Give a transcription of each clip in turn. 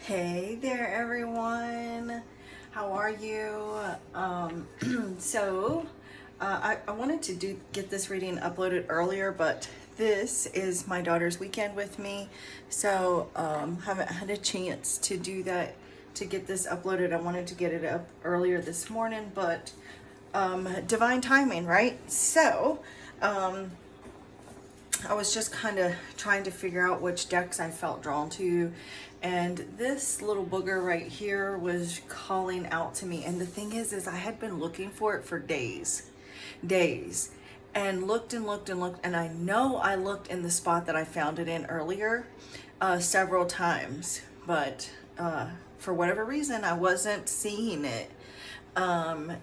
Hey there, everyone. How are you? I wanted to get this reading uploaded earlier, but this is my daughter's weekend with me, so haven't had a chance to do that to get this uploaded. I wanted to get it up earlier this morning, but divine timing, right? I was just kind of trying to figure out which decks I felt drawn to, and this little booger right here was calling out to me. And the thing is I had been looking for it for days, and looked and looked and looked, and I know I looked in the spot that I found it in earlier several times, but for whatever reason I wasn't seeing it.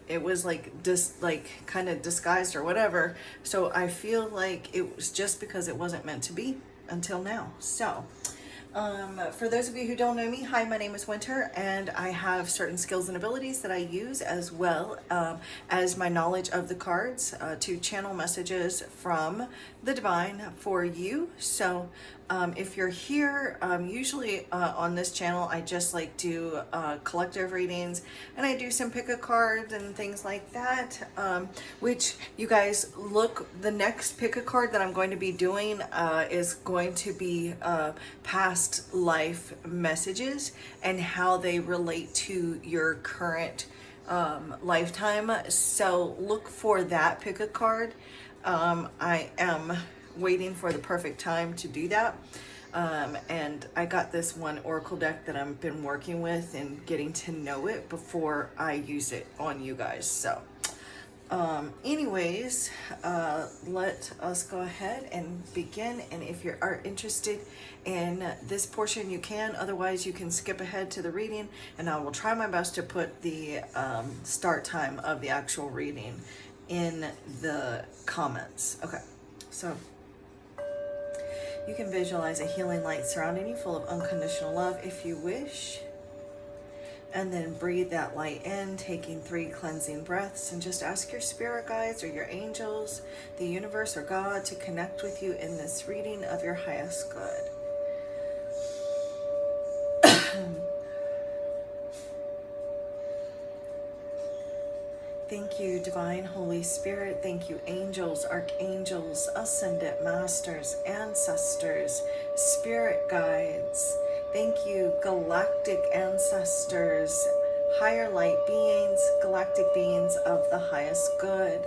It was like kind of disguised or whatever. So I feel like it was just because it wasn't meant to be until now. So for those of you who don't know me, hi, my name is Winter, and I have certain skills and abilities that I use, as well as my knowledge of the cards to channel messages from the divine for you. So if you're here, usually on this channel, I just like do collective readings, and I do some pick a card and things like that, which you guys look, the next pick a card that I'm going to be doing is going to be past life messages and how they relate to your current lifetime. So look for that pick a card. I am waiting for the perfect time to do that. And I got this one oracle deck that I've been working with and getting to know it before I use it on you guys. So anyways, let us go ahead and begin. And if you are interested in this portion, you can. Otherwise, you can skip ahead to the reading, and I will try my best to put the start time of the actual reading in the comments. Okay, so you can visualize a healing light surrounding you, full of unconditional love if you wish. And then breathe that light in, taking 3 cleansing breaths, and just ask your spirit guides or your angels, the universe or God, to connect with you in this reading of your highest good. Thank you, Divine Holy Spirit. Thank you, angels, archangels, ascended masters, ancestors, spirit guides. Thank you, galactic ancestors, higher light beings, galactic beings of the highest good.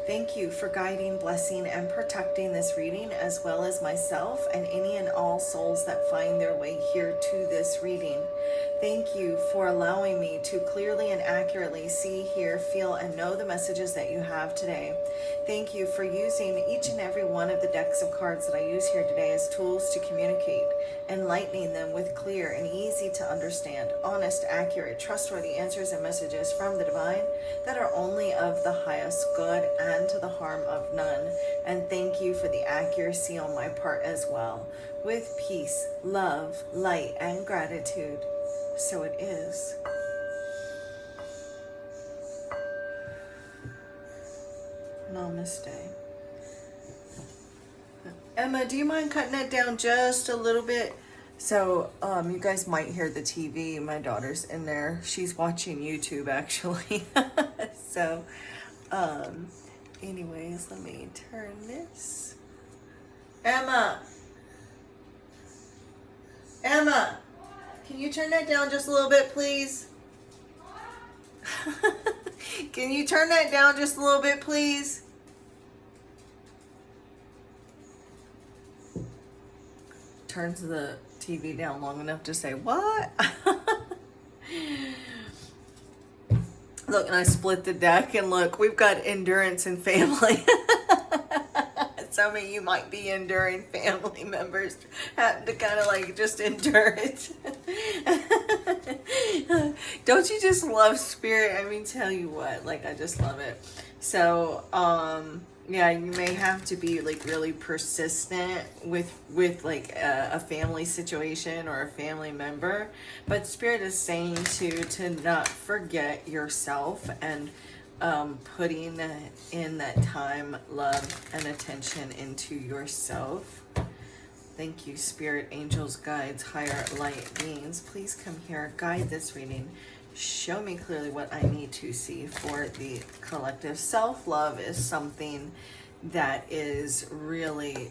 Thank you for guiding, blessing, and protecting this reading, as well as myself and any and all souls that find their way here to this reading. Thank you for allowing me to clearly and accurately see, hear, feel, and know the messages that you have today. Thank you for using each and every one of the decks of cards that I use here today as tools to communicate, enlightening them with clear and easy to understand, honest, accurate, trustworthy answers and messages from the divine that are only of the highest good and to the harm of none. And thank you for the accuracy on my part as well. With peace, love, light, and gratitude. So it is. Namaste. Emma, do you mind cutting that down just a little bit? So, you guys might hear the TV. My daughter's in there. She's watching YouTube, actually. So, anyways, let me turn this. Emma! Emma! Can you turn that down just a little bit, please? Can you turn that down just a little bit, please? Turns the TV down long enough to say, what? Look, and I split the deck, and look, we've got endurance and family. Some of you might be enduring family members, having to kind of like just endure it. Don't you just love spirit? I mean, tell you what, like, I just love it. So, yeah, you may have to be like really persistent with like a family situation or a family member, but spirit is saying to not forget yourself and putting in that time, love, and attention into yourself. Thank you, spirit, angels, guides, higher light beings. Please come here, guide this reading. Show me clearly what I need to see for the collective. Self-love is something that is really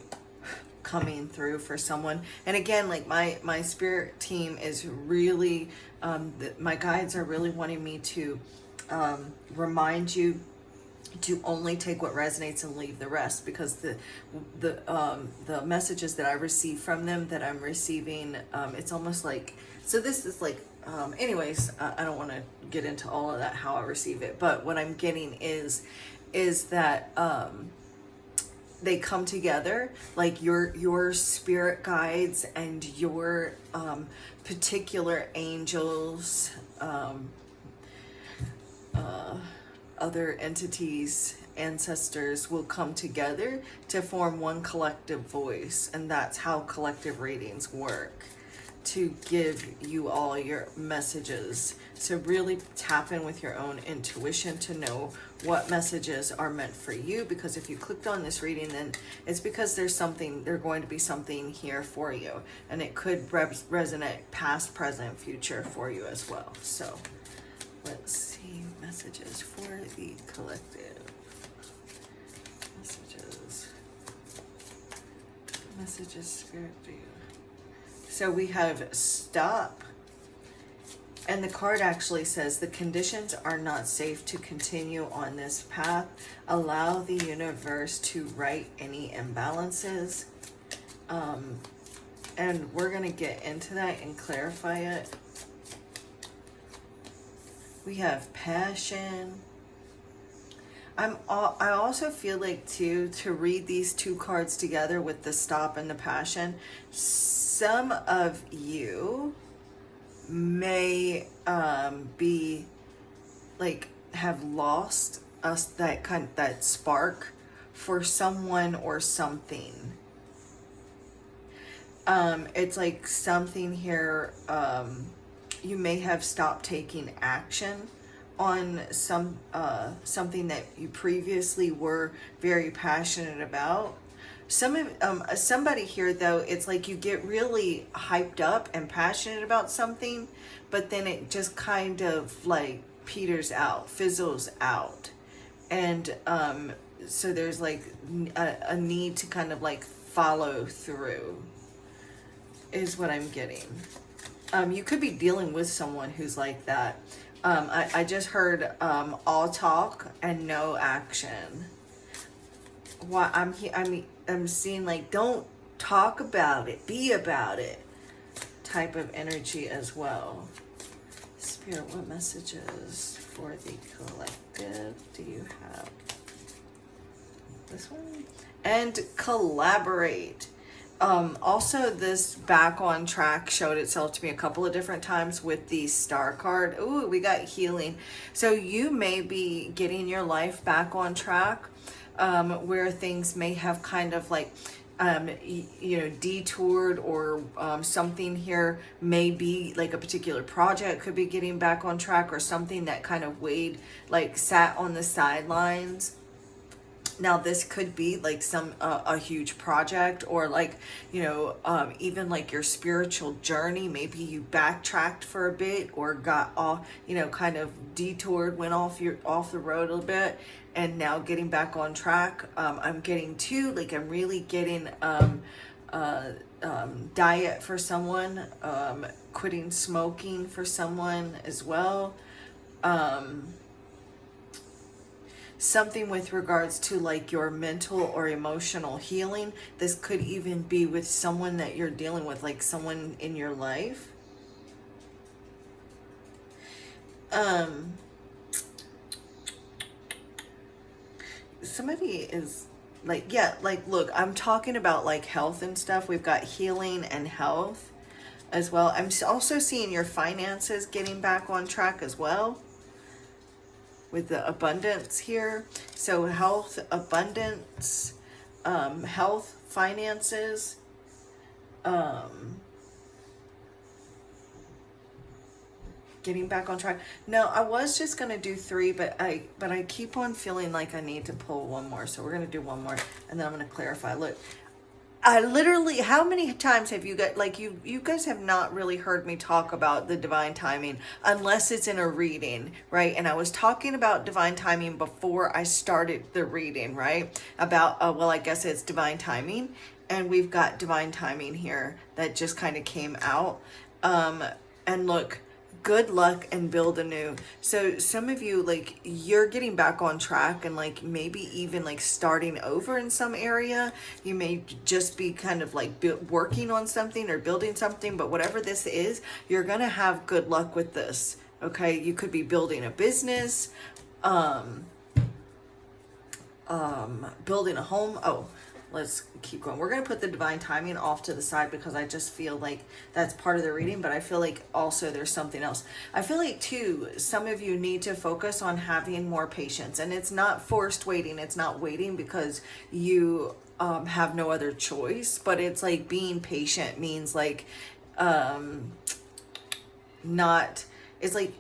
coming through for someone. And again, like my spirit team is really, my guides are really wanting me to remind you to only take what resonates and leave the rest, because the messages that I receive from them, that I'm receiving, it's almost like, so this is like, anyways, I don't want to get into all of that, how I receive it, but what I'm getting is that they come together, like your spirit guides and your particular angels, other entities, ancestors will come together to form one collective voice. And that's how collective readings work, to give you all your messages. So really tap in with your own intuition to know what messages are meant for you, because if you clicked on this reading, then it's because there's going to be something here for you, and it could resonate past, present, future for you as well. So let's see messages for the collective. Messages, spirit for you. So we have stop, and the card actually says the conditions are not safe to continue on this path. Allow the universe to right any imbalances. And we're going to get into that and clarify it. We have passion. I also feel like too, to read these two cards together with the stop and the passion, some of you may be like, have lost us that spark for someone or something. It's like something here, you may have stopped taking action on something that you previously were very passionate about. Somebody here though, it's like you get really hyped up and passionate about something, but then it just kind of like peters out, fizzles out. And so there's like a need to kind of like follow through, is what I'm getting. You could be dealing with someone who's like that. I just heard all talk and no action. What I'm seeing like, don't talk about it, be about it type of energy as well. Spirit, what messages for the collective do you have? This one? And collaborate. Also, this back on track showed itself to me a couple of different times with the star card. Ooh, we got healing. So you may be getting your life back on track, where things may have kind of like, detoured, or something here may be like a particular project could be getting back on track, or something that kind of weighed, like sat on the sidelines. Now this could be like a huge project, or like, even like your spiritual journey. Maybe you backtracked for a bit, or got off, kind of detoured, went off the road a little bit, and now getting back on track. I'm getting too, like I'm really getting diet for someone, quitting smoking for someone as well. Something with regards to like your mental or emotional healing. This could even be with someone that you're dealing with, like someone in your life. Somebody is like, yeah, like, look, I'm talking about like health and stuff. We've got healing and health as well. I'm also seeing your finances getting back on track as well, with the abundance here. So health, abundance, health, finances, getting back on track. No, I was just gonna do 3, but I keep on feeling like I need to pull one more. So we're gonna do one more, and then I'm gonna clarify. Look, I literally, how many times have you got, like, you guys have not really heard me talk about the divine timing unless it's in a reading, right? And I was talking about divine timing before I started the reading, right? About, well, I guess it's divine timing. And we've got divine timing here that just kind of came out. And look, good luck and build anew. So some of you, like, you're getting back on track and like maybe even like starting over in some area. You may just be kind of like working on something or building something, but whatever this is, you're gonna have good luck with this. Okay, you could be building a business, building a home. Oh, let's keep going. We're going to put the divine timing off to the side because I just feel like that's part of the reading, but I feel like also there's something else. I feel like too, some of you need to focus on having more patience, and it's not forced waiting. It's not waiting because you have no other choice, but it's like being patient means like, not, it's like,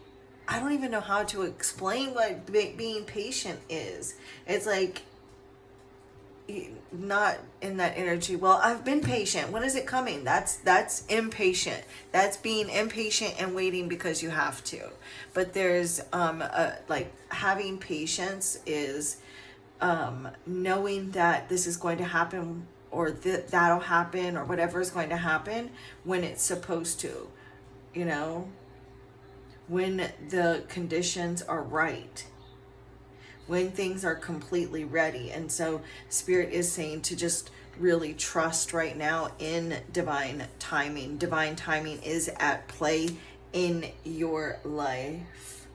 I don't even know how to explain what being patient is. It's like, not in that energy. Well, I've been patient. When is it coming? That's impatient. That's being impatient and waiting because you have to. But there's like having patience is knowing that this is going to happen, or that'll happen, or whatever is going to happen when it's supposed to, you know, when the conditions are right, when things are completely ready. And so Spirit is saying to just really trust right now in divine timing. Divine timing is at play in your life.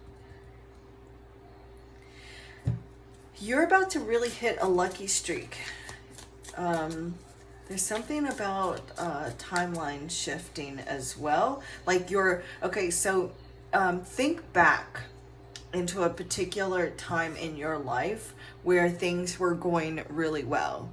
You're about to really hit a lucky streak. There's something about timeline shifting as well. Like okay, so think back into a particular time in your life where things were going really well.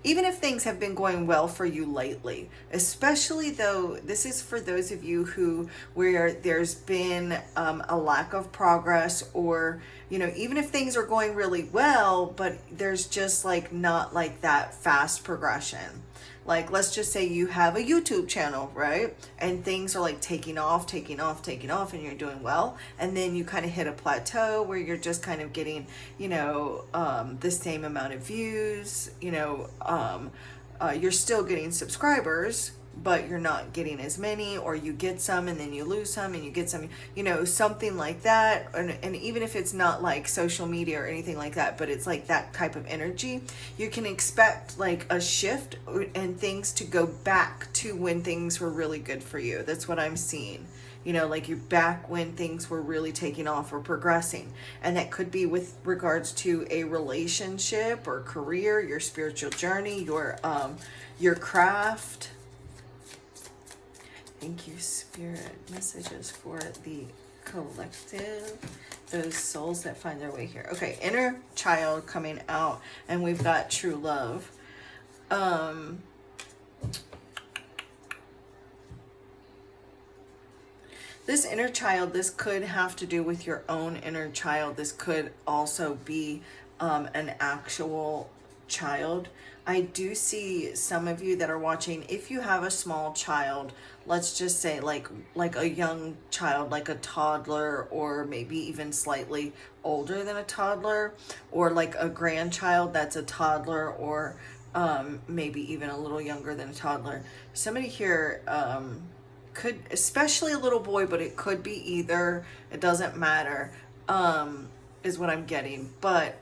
Even if things have been going well for you lately, especially though this is for those of you where there's been a lack of progress, or, you know, even if things are going really well, but there's just like not like that fast progression. Like, let's just say you have a YouTube channel, right? And things are like taking off, and you're doing well. And then you kind of hit a plateau where you're just kind of getting, you know, the same amount of views, you know, you're still getting subscribers, but you're not getting as many, or you get some and then you lose some and you get some, you know, something like that. And even if it's not like social media or anything like that, but it's like that type of energy, you can expect like a shift and things to go back to when things were really good for you. That's what I'm seeing. You know, like you're back when things were really taking off or progressing. And that could be with regards to a relationship or career, your spiritual journey, your craft. Thank you, Spirit. Messages for the collective, those souls that find their way here. Okay, inner child coming out, and we've got true love. This inner child, this could have to do with your own inner child. This could also be an actual child. I do see some of you that are watching, if you have a small child, let's just say like a young child, like a toddler, or maybe even slightly older than a toddler, or like a grandchild that's a toddler, or maybe even a little younger than a toddler. Somebody here could, especially a little boy, but it could be either, it doesn't matter, is what I'm getting. But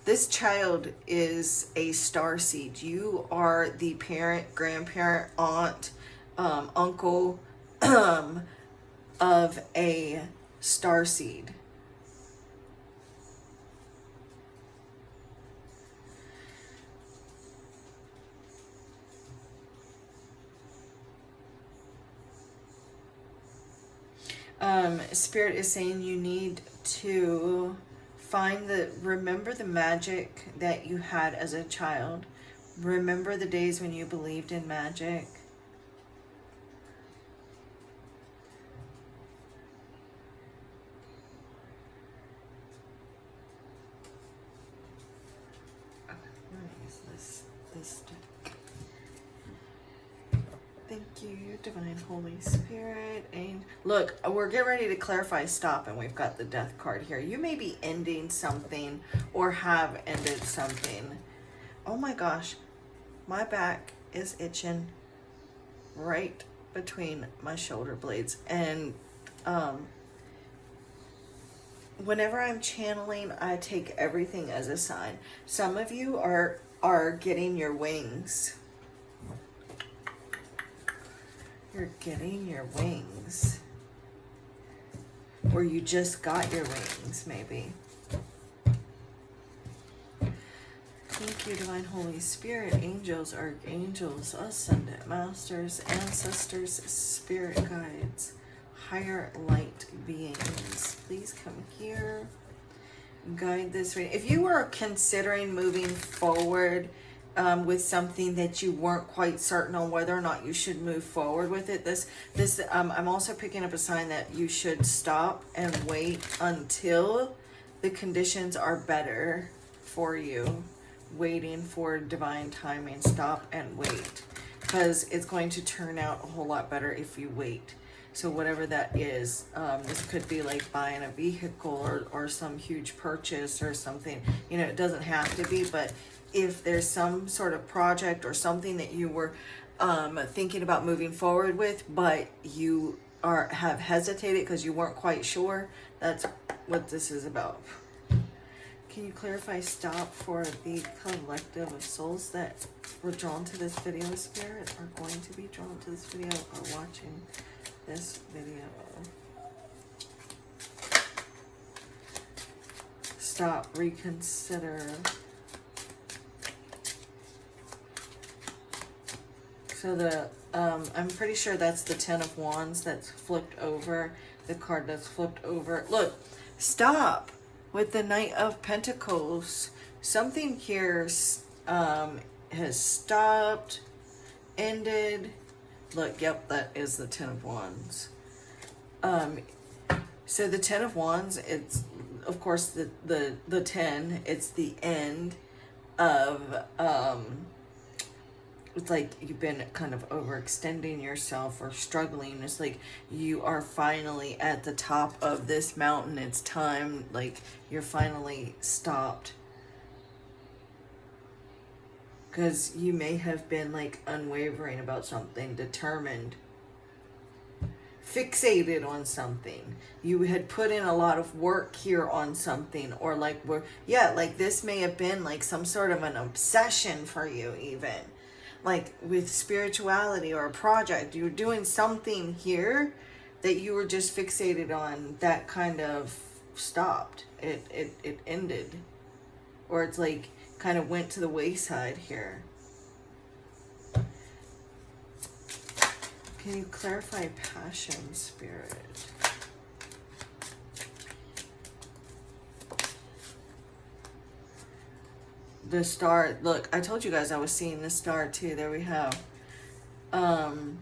this child is a starseed. You are the parent, grandparent, aunt, uncle of a starseed. Spirit is saying you need to remember the magic that you had as a child. Remember the days when you believed in magic. Where is this deck? you, Divine Holy Spirit. And look, we're getting ready to clarify stop, and we've got the Death card here. You may be ending something or have ended something. Oh my gosh, my back is itching right between my shoulder blades. And whenever I'm channeling, I take everything as a sign. Some of you are getting your wings. You're getting your wings. Or you just got your wings, maybe. Thank you, Divine Holy Spirit, angels, archangels, ascended masters, ancestors, spirit guides, higher light beings. Please come here. Guide this way. If you were considering moving forward with something that you weren't quite certain on whether or not you should move forward with it, I'm also picking up a sign that you should stop and wait until the conditions are better for you. Waiting for divine timing. Stop and wait, because it's going to turn out a whole lot better if you wait. So whatever that is, this could be like buying a vehicle or some huge purchase or something. You know, it doesn't have to be, but if there's some sort of project or something that you were thinking about moving forward with, but you have hesitated because you weren't quite sure, that's what this is about. Can you clarify stop for the collective of souls that were drawn to this video, Spirit, are going to be drawn to this video or watching this video? Stop, reconsider. So I'm pretty sure that's the Ten of Wands that's flipped over, the card that's flipped over. Look, stop. With the Knight of Pentacles, something here has stopped, ended. Look, yep, that is the Ten of Wands. So the Ten of Wands, it's of course the 10. It's the end of it's like you've been kind of overextending yourself or struggling. It's like you are finally at the top of this mountain. It's time, like you're finally stopped. Because you may have been like unwavering about something, determined, fixated on something. You had put in a lot of work here on something, or like like this may have been like some sort of an obsession for you, even. Like with spirituality or a project, you're doing something here that you were just fixated on, that kind of stopped. It ended. Or it's like kind of went to the wayside here. Can you clarify passion, Spirit? The star, look, I told you guys I was seeing the star too. There we have. I'm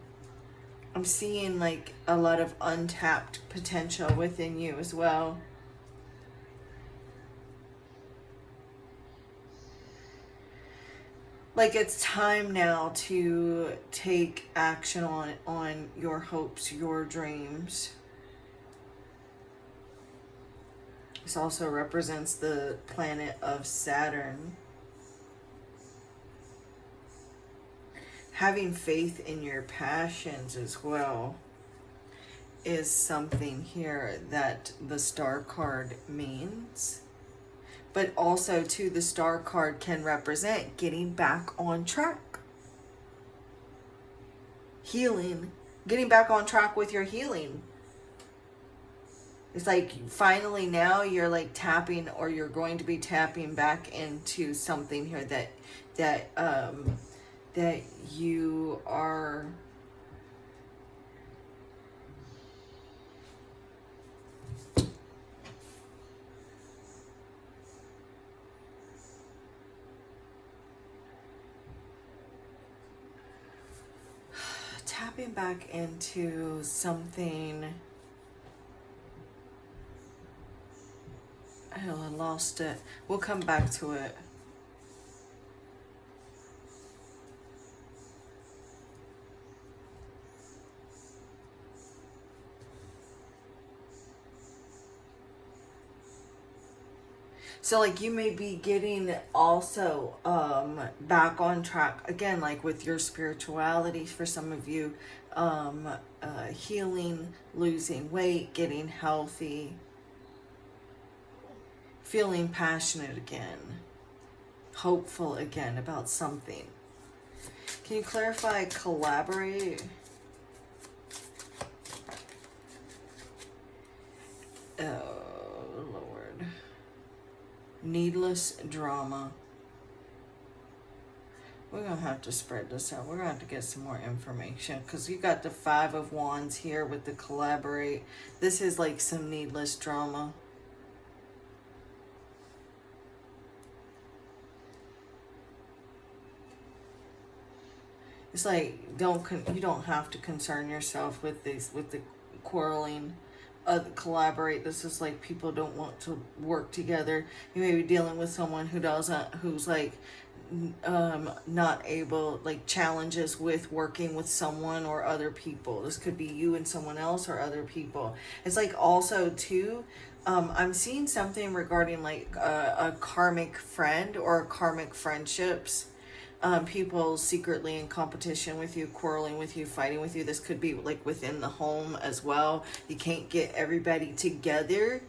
seeing like a lot of untapped potential within you as well. Like it's time now to take action on your hopes, your dreams. This also represents the planet of Saturn. Having faith in your passions as well is something here that the star card means. But also too, the star card can represent getting back on track. Healing, getting back on track with your healing. It's like finally now you're like tapping, or you're going to be tapping back into something here that you are tapping back into something. I lost it. We'll come back to it. So like you may be getting also back on track again, like with your spirituality for some of you, healing, losing weight, getting healthy, feeling passionate again, hopeful again about something. Can you clarify collaborate? Oh Lord. Needless drama. We're going to have to spread this out. We're going to have to get some more information because you got the 5 of Wands here with the collaborate. This is like some needless drama. It's like you don't have to concern yourself with the quarreling. Collaborate. This is like people don't want to work together. You may be dealing with someone who's like not able, like challenges with working with someone or other people. This could be you and someone else or other people. It's like also too, I'm seeing something regarding like a karmic friend or karmic friendships. People secretly in competition with you, quarreling with you, fighting with you. This could be like within the home as well. You can't get everybody together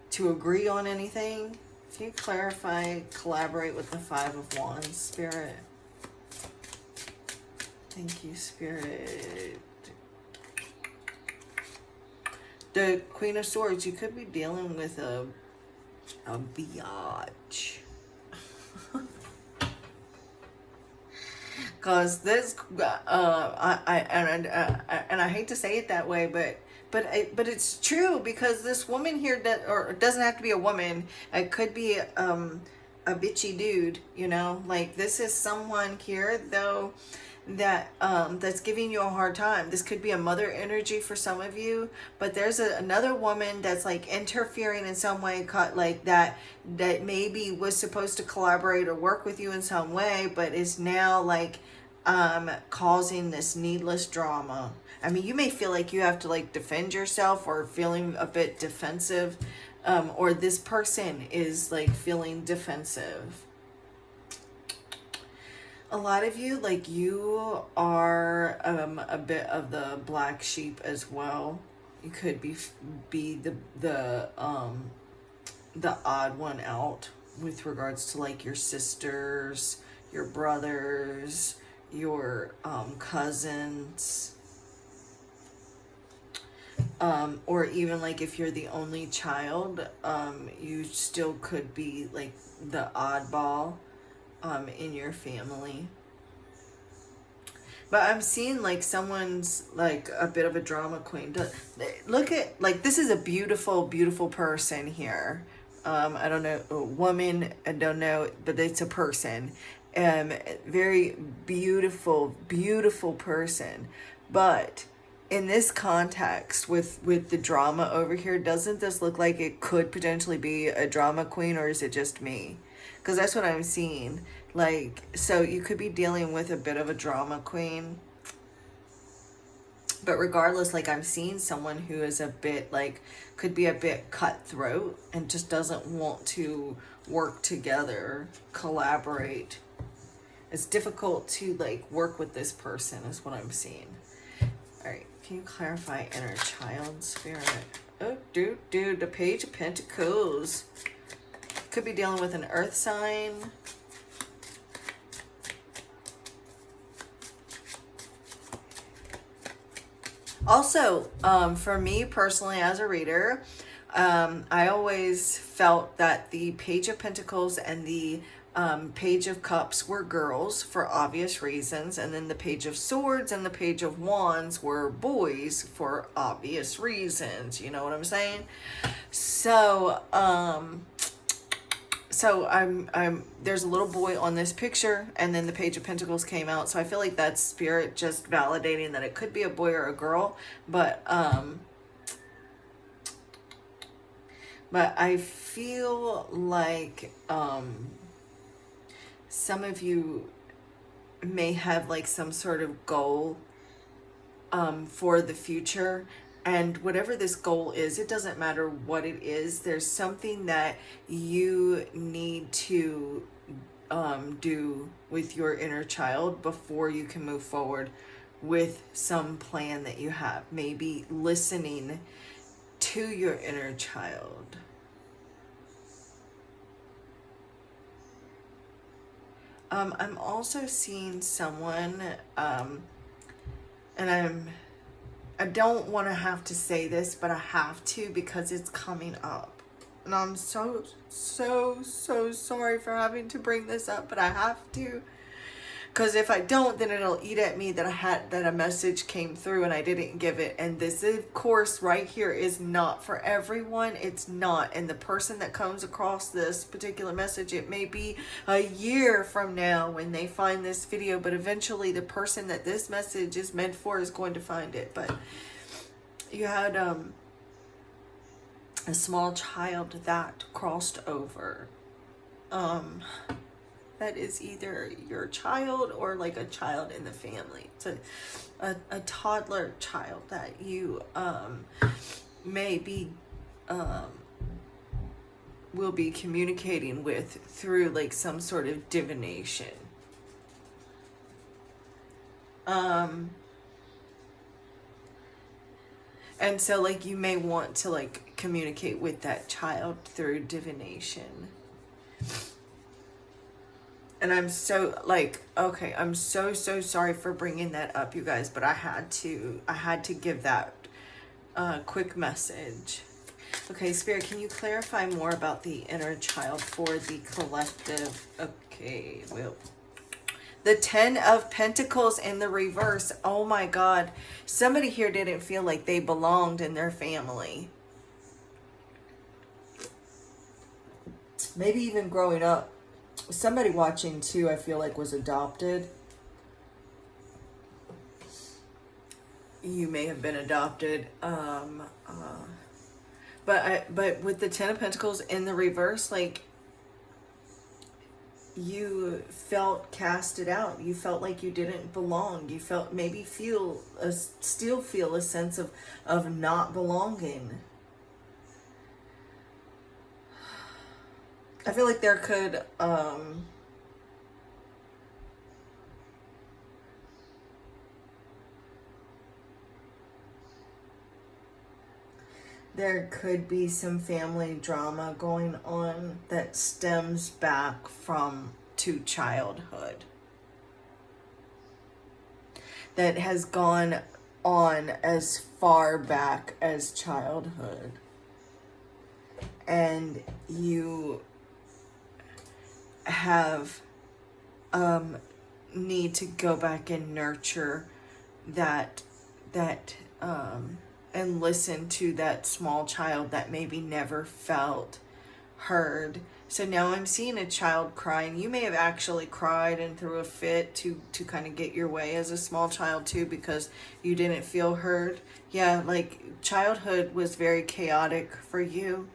to agree on anything. Can you clarify, collaborate with the 5 of Wands, Spirit? Thank you, Spirit. The Queen of Swords, you could be dealing with a biatch. Cause this, and I hate to say it that way, but it's true because this woman here or it doesn't have to be a woman. It could be a bitchy dude. You know, like this is someone here though that that's giving you a hard time. This could be a mother energy for some of you, but there's another woman that's like interfering in some way, like that maybe was supposed to collaborate or work with you in some way, but is now like causing this needless drama. I mean, you may feel like you have to like defend yourself or feeling a bit defensive, or this person is like feeling defensive. A lot of you, like you are a bit of the black sheep as well. You could be the odd one out with regards to like your sisters, your brothers, your cousins, or even like if you're the only child, you still could be like the oddball in your family. But I'm seeing like someone's like a bit of a drama queen. Look at, like, this is a beautiful, beautiful person here. I don't know, a woman, I don't know, but it's a person. Very beautiful, beautiful person. But in this context with the drama over here, doesn't this look like it could potentially be a drama queen, or is it just me? Because that's what I'm seeing. Like, so you could be dealing with a bit of a drama queen. But regardless, like I'm seeing someone who is a bit like, could be a bit cutthroat and just doesn't want to work together, collaborate. It's difficult to like work with this person is what I'm seeing. All right, can you clarify inner child, Spirit? Oh, dude, the Page of Pentacles. Could be dealing with an earth sign. Also, for me personally as a reader, I always felt that the Page of Pentacles and the Page of Cups were girls for obvious reasons, and then the Page of Swords and the Page of Wands were boys for obvious reasons. You know what I'm saying? So, there's a little boy on this picture, and then the Page of Pentacles came out. So I feel like that's Spirit just validating that it could be a boy or a girl, but I feel like some of you may have like some sort of goal for the future, And whatever this goal is, it doesn't matter what it is, there's something that you need to do with your inner child before you can move forward with some plan that you have. Maybe listening to your inner child. I'm also seeing someone, and I don't want to have to say this, but I have to because it's coming up. And I'm so sorry for having to bring this up, but I have to. Because if I don't, then it'll eat at me that a message came through and I didn't give it. And this, of course, right here is not for everyone. It's not. And the person that comes across this particular message, it may be a year from now when they find this video, but eventually the person that this message is meant for is going to find it. But you had a small child that crossed over. That is either your child or like a child in the family. It's a toddler child that you maybe will be communicating with through like some sort of divination. And so like you may want to like communicate with that child through divination. And I'm so like, okay, I'm so sorry for bringing that up, you guys, but I had to give that quick message. Okay, Spirit, can you clarify more about the inner child for the collective? Okay, well, the 10 of Pentacles in the reverse. Oh my God, somebody here didn't feel like they belonged in their family. Maybe even growing up. Somebody watching too, I feel like, was adopted. You may have been adopted. But with the 10 of Pentacles in the reverse, like, you felt casted out. You felt like you didn't belong. You felt still feel a sense of not belonging. I feel like there could, there could be some family drama going on that stems back to childhood. That has gone on as far back as childhood. And you have need to go back and nurture that and listen to that small child that maybe never felt heard. So now I'm seeing a child crying. You may have actually cried and threw a fit to kind of get your way as a small child too, because you didn't feel heard. Yeah, like childhood was very chaotic for you.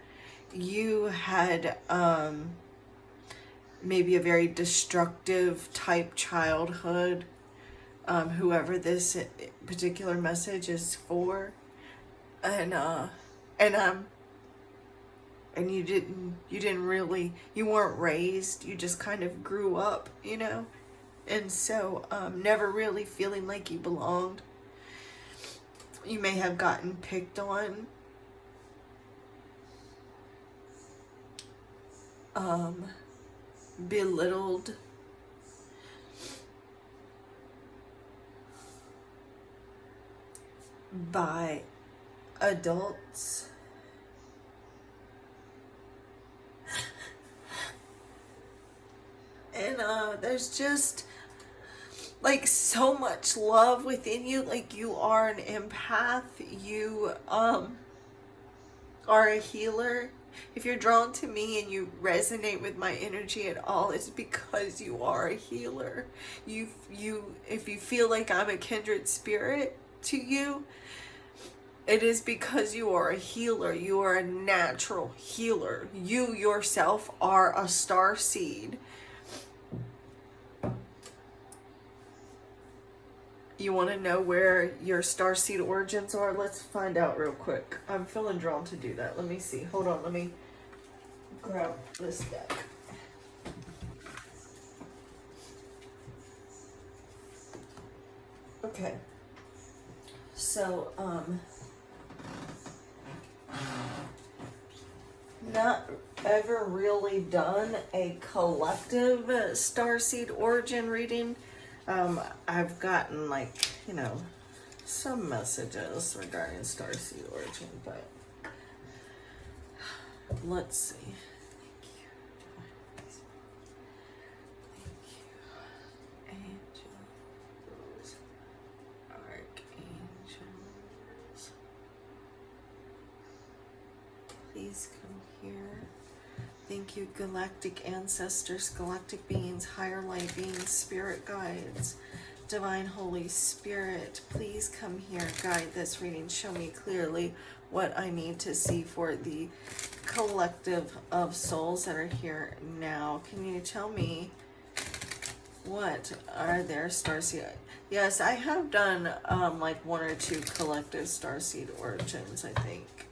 You had maybe a very destructive type childhood, whoever this particular message is for, and you weren't raised, you just kind of grew up, and so never really feeling like you belonged. You may have gotten picked on, belittled, by adults. And there's just like so much love within you. Like you are an empath. You are a healer. If you're drawn to me and you resonate with my energy at all, it's because you are a healer. If you feel like I'm a kindred spirit to you, it is because you are a healer. You are a natural healer. You yourself are a starseed. You want to know where your starseed origins are? Let's find out real quick. I'm feeling drawn to do that. Let me see. Hold on. Let me grab this deck. Okay. So, not ever really done a collective starseed origin reading. I've gotten, like, you know, some messages regarding starseed origin, but let's see. Angels, archangels, please come here. Thank you, galactic ancestors, galactic beings, higher light beings, spirit guides, divine Holy Spirit, please come here, guide this reading, show me clearly what I need to see for the collective of souls that are here now. Can you tell me what are their starseed? Yes, I have done like one or two collective starseed origins, I think.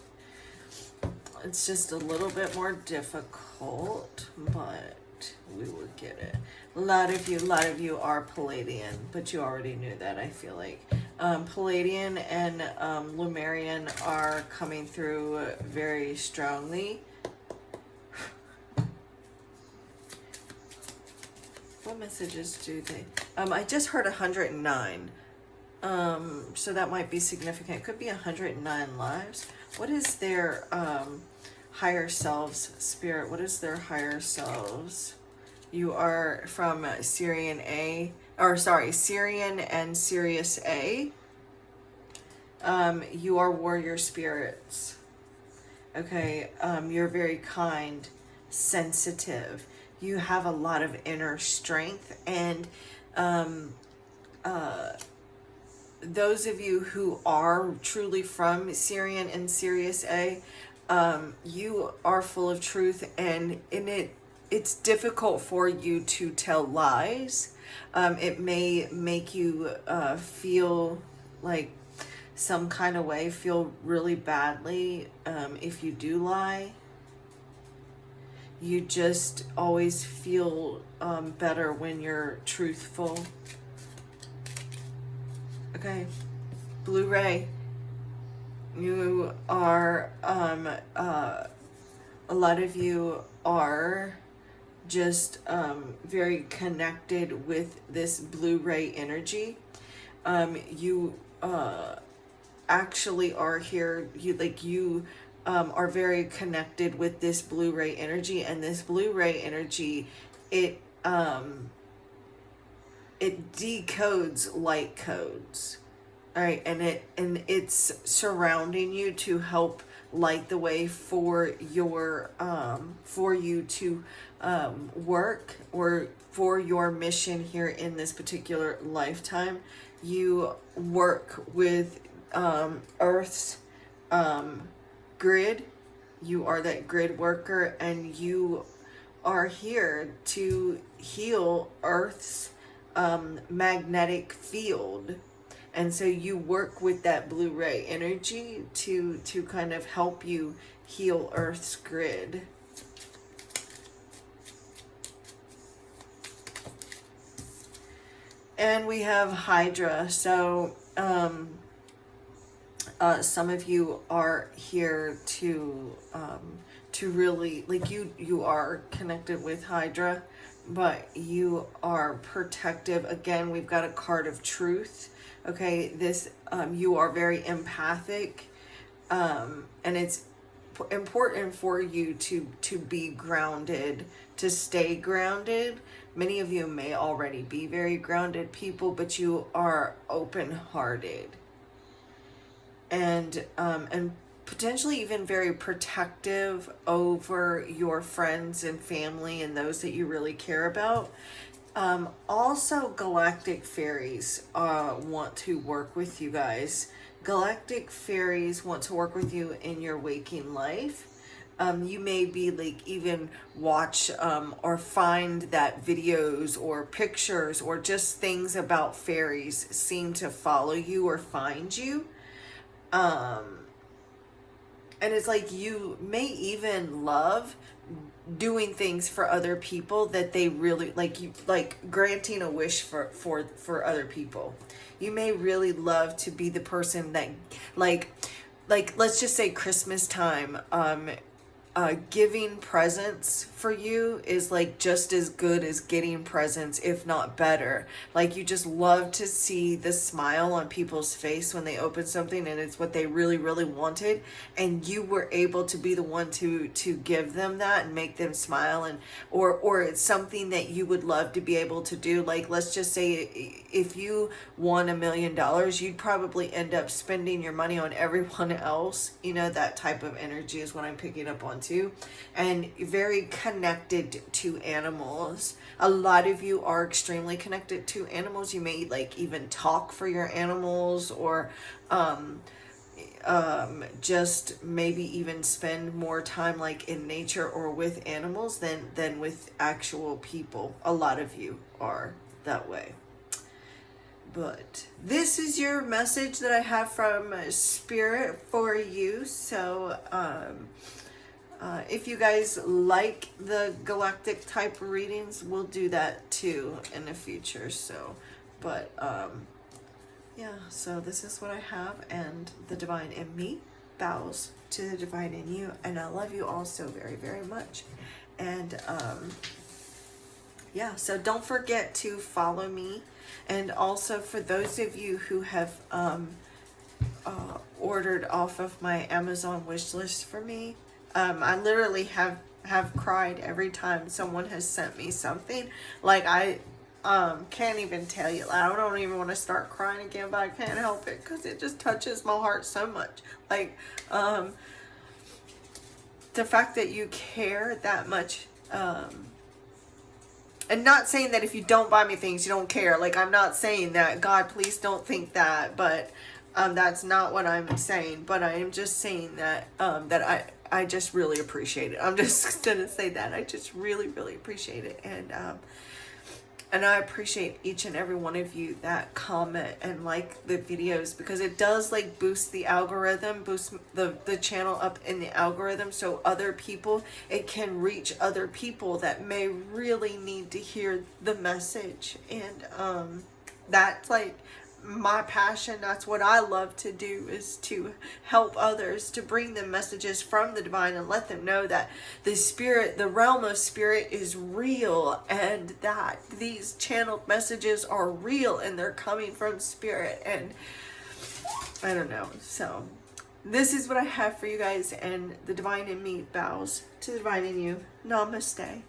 It's just a little bit more difficult, but we will get it. A lot of you are Palladian, but you already knew that, I feel like. Palladian and Lumerian are coming through very strongly. What messages do they... I just heard 109. So that might be significant. It could be 109 lives. What is their higher selves spirit? What is their higher selves? You are from Syrian A, or sorry, Syrian and Sirius A. You are warrior spirits. Okay, you're very kind, sensitive. You have a lot of inner strength, and those of you who are truly from Syrian and Sirius A, you are full of truth, and it's difficult for you to tell lies. It may make you feel like some kind of way, feel really badly if you do lie. You just always feel better when you're truthful. Okay, Blu-ray, you are, a lot of you are just very connected with this Blu-ray energy. You actually are here, you are very connected with this Blu-ray energy, and this Blu-ray energy, it decodes light codes. All right, and it's surrounding you to help light the way for your for you to work, or for your mission here in this particular lifetime. You work with Earth's grid. You are that grid worker, and you are here to heal Earth's magnetic field. And so you work with that Blu-ray energy to kind of help you heal Earth's grid. And we have Hydra. So some of you are here to really, like, you are connected with Hydra, but you are protective. Again, we've got a card of truth. Okay, this you are very empathic, and it's important for you to be grounded, to stay grounded. Many of you may already be very grounded people, but you are open-hearted, and potentially even very protective over your friends and family and those that you really care about. Also, galactic fairies want to work with you guys. Galactic fairies want to work with you in your waking life. You may be like even watch or find that videos or pictures or just things about fairies seem to follow you or find you. And it's like you may even love doing things for other people that they really like, you like granting a wish for other people. You may really love to be the person that like let's just say Christmas time, giving presents for you is like just as good as getting presents, if not better. Like you just love to see the smile on people's face when they open something and it's what they really, really wanted, and you were able to be the one to give them that and make them smile. And or it's something that you would love to be able to do. Like let's just say if you won $1 million, you'd probably end up spending your money on everyone else. You know, that type of energy is what I'm picking up on too. And very connected to animals. A lot of you are extremely connected to animals. You may like even talk for your animals, or just maybe even spend more time like in nature or with animals than with actual people. A lot of you are that way. But this is your message that I have from Spirit for you. So if you guys like the galactic type readings, we'll do that too in the future. So, but yeah, so this is what I have, and the divine in me bows to the divine in you, and I love you all so very, very much. And yeah, so don't forget to follow me. And also for those of you who have ordered off of my Amazon wish list for me, I literally have cried every time someone has sent me something. Like I can't even tell you. I don't even want to start crying again, but I can't help it because it just touches my heart so much. Like the fact that you care that much. And not saying that if you don't buy me things, you don't care. Like, I'm not saying that. God, please don't think that. But that's not what I'm saying. But I am just saying that that I just really appreciate it. I'm just going to say that. I just really, really appreciate it. And I appreciate each and every one of you that comment and like the videos, because it does like boost the algorithm, boost the channel up in the algorithm, so other people, it can reach other people that may really need to hear the message. And that's like my passion. That's what I love to do, is to help others, to bring them messages from the divine and let them know that the spirit, the realm of spirit is real, and that these channeled messages are real and they're coming from spirit. And I don't know. So this is what I have for you guys, and the divine in me bows to the divine in you. Namaste.